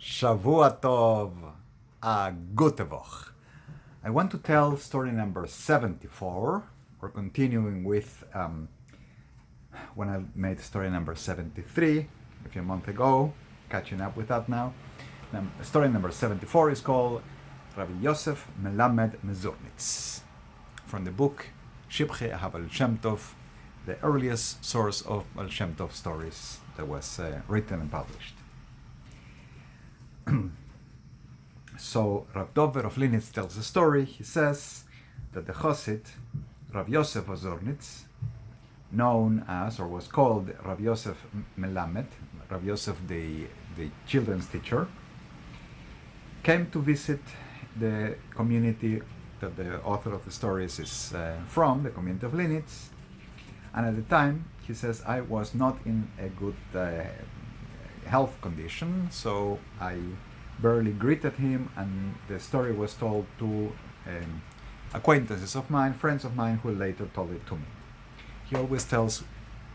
Shavua Tov, a gute Woche. I want to tell story number 74. We're continuing with when I made story number 73 a few months ago, catching up with that now. Story number 74 is called Rabbi Yosef Melamed Zurnitz, from the book Shivchei haBaal Shem Tov, the earliest source of Baal Shem Tov stories that was written and published. So Rav Dover of Zurnitz tells a story. He says that the Chassid, Rav Yosef of Zurnitz, known as, or was called Rav Yosef Melamed, Rav Yosef the children's teacher, came to visit the community that the author of the stories is from, the community of Zurnitz. And at the time, he says, I was not in a good health condition, so I barely greeted him, and the story was told to acquaintances of mine, friends of mine, who later told it to me. He always tells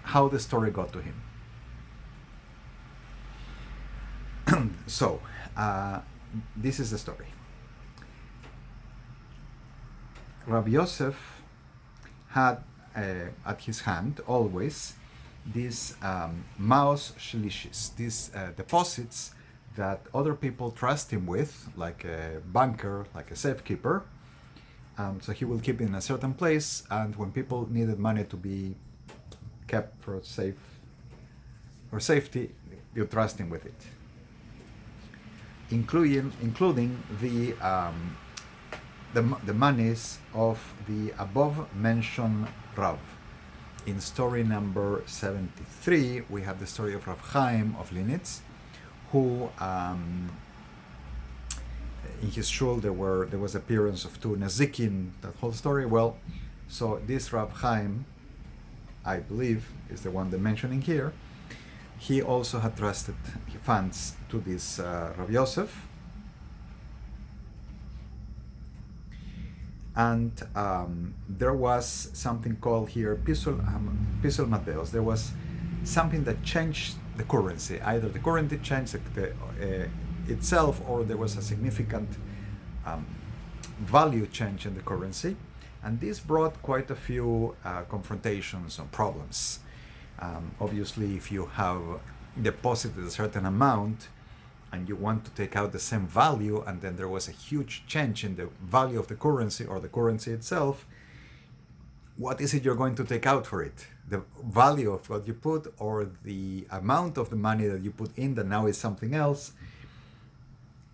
how the story got to him. So, this is the story. Rav Yosef had at his hand always these maos shlishis, these deposits that other people trust him with, like a banker, like a safekeeper. So he will keep it in a certain place, and when people needed money to be kept for safety, you trust him with it, including the monies of the above-mentioned Rav. In story number 73, we have the story of Rav Chaim of Zurnitz, who in his shul there was appearance of two Nazikin, that whole story. Well, so this Rav Chaim, I believe, is the one they're mentioning here. He also had trusted funds to this Rav Yosef, and there was something called here pisul matbeos. There was something that changed the currency. Either the currency changed itself, or there was a significant value change in the currency, and this brought quite a few confrontations and problems. Obviously, if you have deposited a certain amount and you want to take out the same value, and then there was a huge change in the value of the currency or the currency itself, what is it you're going to take out for it? The value of what you put, or the amount of the money that you put in that now is something else?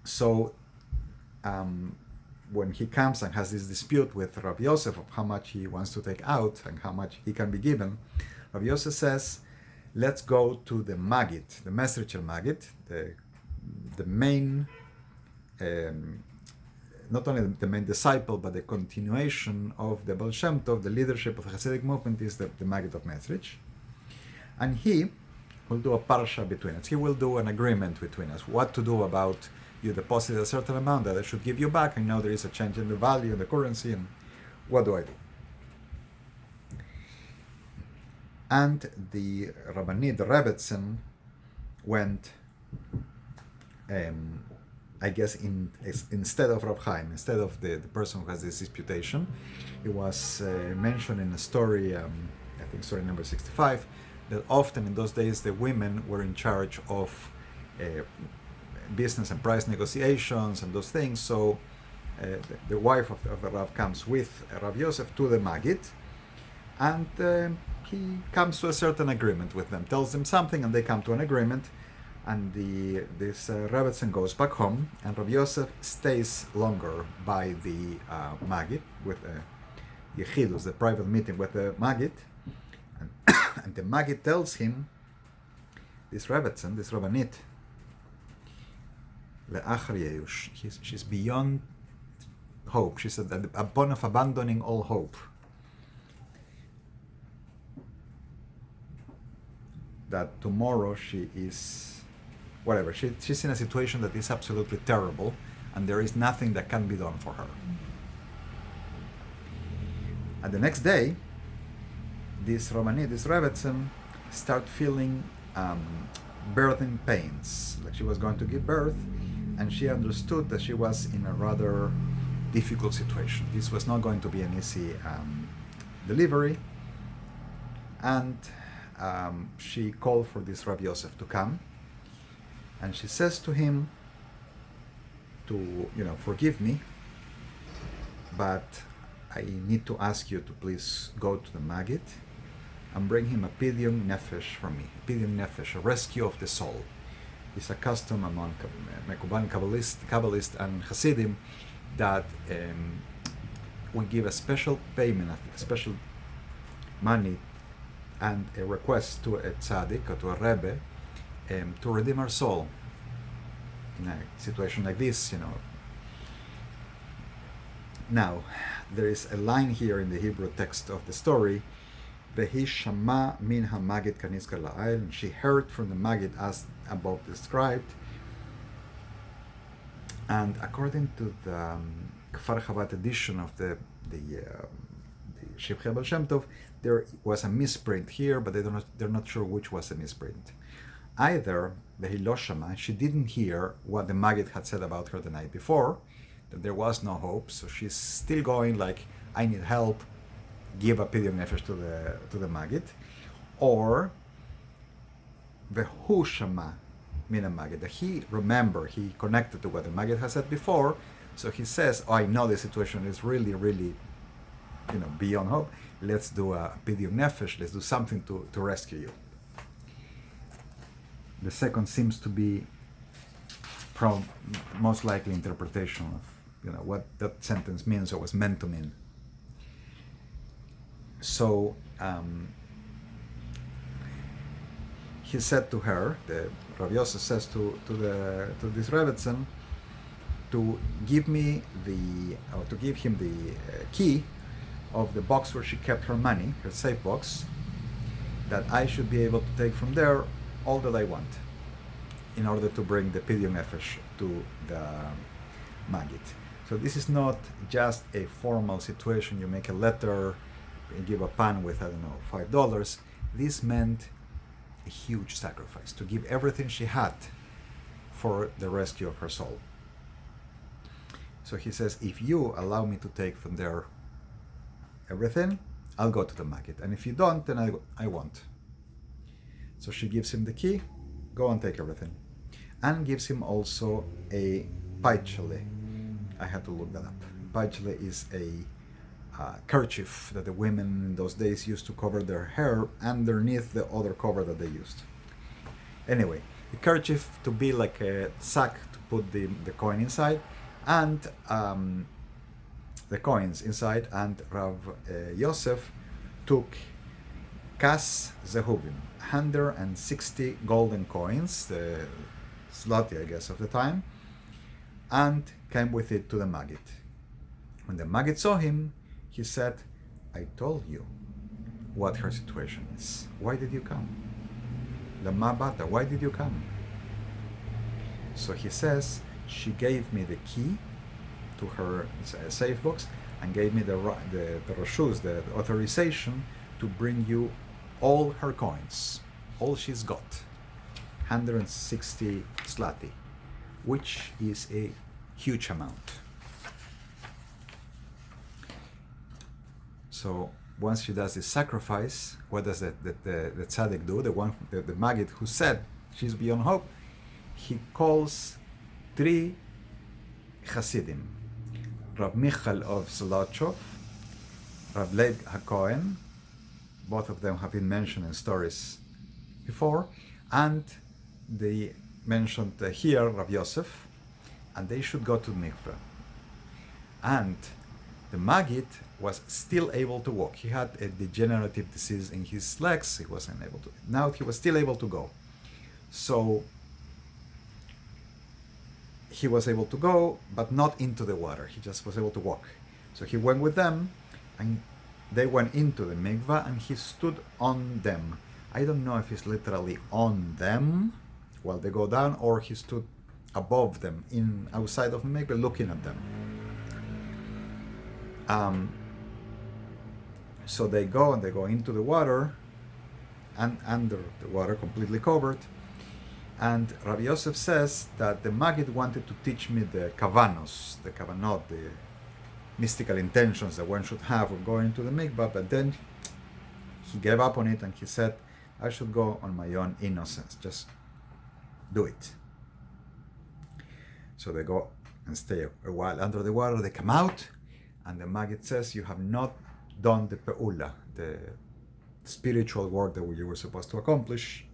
So when he comes and has this dispute with Rav Yosef of how much he wants to take out and how much he can be given, Rav Yosef says, let's go to the Magid, the Mesrichel Magid, the main, not only the main disciple, but the continuation of the Baal Shem Tov, the leadership of the Hasidic movement, is the Magid of Mesrich. And he will do a parsha between us. He will do an agreement between us, what to do about you deposited a certain amount that I should give you back, and now there is a change in the value of the currency, and what do I do? And the Rabbanit, the Rebbetzin, went, I guess, instead of Rav Chaim, instead of the person who has this disputation. It was mentioned in a story, I think story number 65, that often in those days the women were in charge of business and price negotiations and those things. So the wife of the Rav comes with Rav Yosef to the Magid, and he comes to a certain agreement with them, tells them something, and they come to an agreement. And this Rebbetzin goes back home, and Rav Yosef stays longer by the Magid, with the Yechidus, the private meeting with the Magid. And the Magid tells him, this Rebbetzin, this Rabbanit, she's beyond hope. She said, at the point of abandoning all hope, that tomorrow she is, whatever, she's in a situation that is absolutely terrible, and there is nothing that can be done for her. And the next day, this Romanit, this Rebbetzin, start feeling birthing pains, like she was going to give birth, and she understood that she was in a rather difficult situation. This was not going to be an easy delivery, and she called for this Rabbi Yosef to come, and she says to him to, forgive me, but I need to ask you to please go to the Maggid and bring him a pidyon nefesh from me. A pidyon nefesh, a rescue of the soul. It's a custom among Mekuban Kabbalists and Hasidim that we give a special payment, a special money and a request to a tzaddik or to a rebbe to redeem our soul in a situation like this, Now, there is a line here in the Hebrew text of the story, Vehi shama min ha-magid kanizkar la'ayl, and she heard from the Maggid as above described. And according to the Kfar Chabad edition of the Shivchei Shem Tov, there was a misprint here, but they're not sure which was a misprint. Either Vehi lo shama, she didn't hear what the Maggid had said about her the night before, that there was no hope, so she's still going like, I need help, give a pidyon nefesh to the Maggid, or Vehu shama min ha-Maggid, that he connected to what the Maggid has said before, so he says, oh, I know the situation is really, really, beyond hope. Let's do a pidyon nefesh, let's do something to rescue you. The second seems to be most likely interpretation of what that sentence means or was meant to mean. So he said to her, the Rabbi Yosef says to this Rebbetzin, to give him the key of the box where she kept her money, her safe box, that I should be able to take from there all that I want, in order to bring the pidyon nefesh to the Maggid. So this is not just a formal situation. You make a letter and give a pan with, $5. This meant a huge sacrifice, to give everything she had for the rescue of her soul. So he says, if you allow me to take from there everything, I'll go to the Maggid. And if you don't, then I won't. So she gives him the key, go and take everything. And gives him also a paichele. I had to look that up. Paichele is a kerchief that the women in those days used to cover their hair underneath the other cover that they used. Anyway, the kerchief to be like a sack to put the coin inside, and the coins inside, and Rav Yosef took kas zehuvim, 160 golden coins, the zloty, I guess, of the time, and came with it to the Maggid. When the Maggid saw him, he said, I told you what her situation is. Why did you come? Lama bata, why did you come? So he says, she gave me the key to her safe box and gave me the reshus, the authorization to bring you all her coins, all she's got, 160 zloty, which is a huge amount. So once she does this sacrifice, what does the tzaddik do? The Maggid who said she's beyond hope, he calls 3 Hasidim, Rab Michal of Zolochov, Rab Leib HaKohen, both of them have been mentioned in stories before, and they mentioned here Rab Yosef, and they should go to the mikveh. And the Maggid was still able to walk. He had a degenerative disease in his legs. He wasn't able to. Now he was still able to go. So he was able to go, but not into the water. He just was able to walk. So he went with them, and they went into the mikveh, and he stood on them. I don't know if he's literally on them while they go down, or he stood above them, outside of the mikveh, looking at them. So they go into the water, and under the water, completely covered, And Rabbi Yosef says that the Maggid wanted to teach me the kavanos, the kavanot, the mystical intentions that one should have when going to the mikvah, but then he gave up on it and he said, I should go on my own innocence, just do it. So they go and stay a while under the water, they come out, and the Maggid says, you have not done the pe'ula, the spiritual work that you were supposed to accomplish.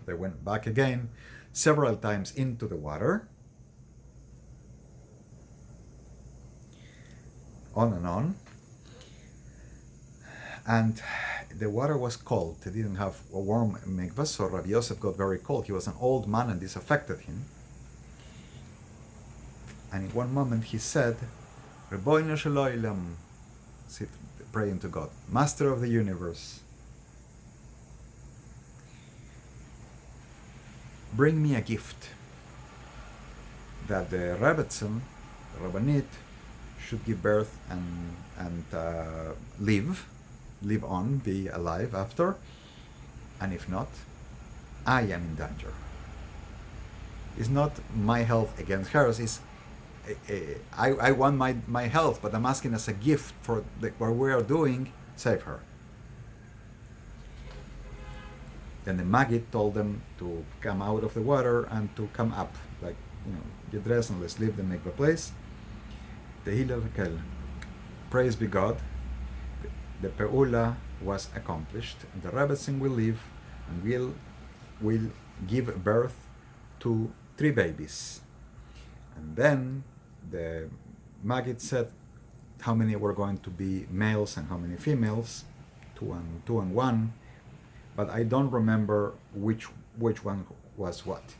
They went back again several times into the water, on and on, and the water was cold. They didn't have a warm mikvah, so Rabbi Yosef got very cold. He was an old man and this affected him. And in one moment he said, Reboino shel olam, praying to God, Master of the universe, bring me a gift that the Rebbetzin, the Rabbanit, should give birth and live on, be alive after, and if not, I am in danger. It's not my health against hers, I want my health, but I'm asking as a gift for what we are doing, save her. Then the Maggid told them to come out of the water and to come up, like, get dressed and let's leave the mikvah place. The Hillel Kel, praise be God, the Pe'ula was accomplished, and the Rebbetzin will live and will give birth to 3 babies. And then the Maggid said how many were going to be males and how many females, 2 and 1, but I don't remember which one was what.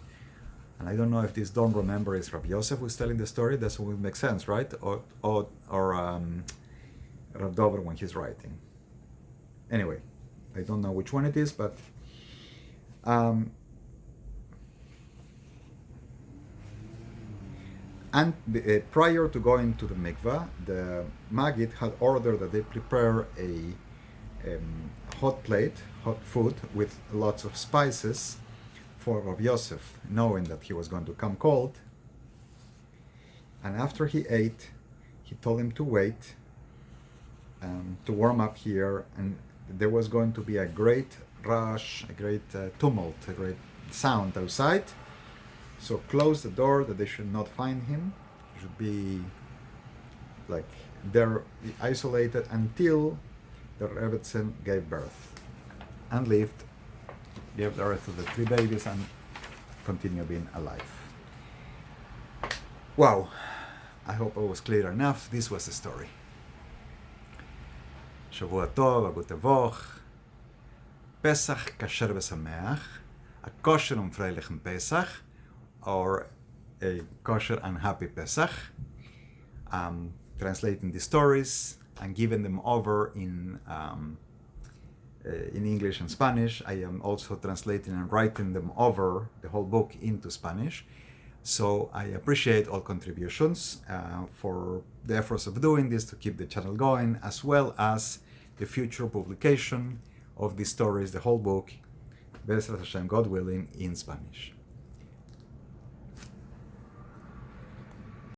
And I don't know if this don't remember is Rabbi Yosef who's telling the story. That would make sense, right? Or Rav Dover when he's writing. Anyway, I don't know which one it is, but prior to going to the mikvah, the Maggid had ordered that they prepare a hot food with lots of spices for Rav Yosef, knowing that he was going to come cold. And after he ate, he told him to wait to warm up here, and there was going to be a great rush, a great tumult, a great sound outside. So close the door that they should not find him. He should be like they're isolated until the Rebbetzin gave birth and lived, gave birth to the 3 babies and continue being alive. Wow, I hope it was clear enough. This was the story. שבוע טוב, הגוטבוך, פסח כשר ושמח, a kosher und freilichen Pesach, or a kosher and happy Pesach. Translating the stories and giving them over in English and Spanish. I am also translating and writing them over the whole book into Spanish. So I appreciate all contributions for the efforts of doing this to keep the channel going, as well as the future publication of these stories, the whole book, Be'ezrat Hashem, God willing, in Spanish.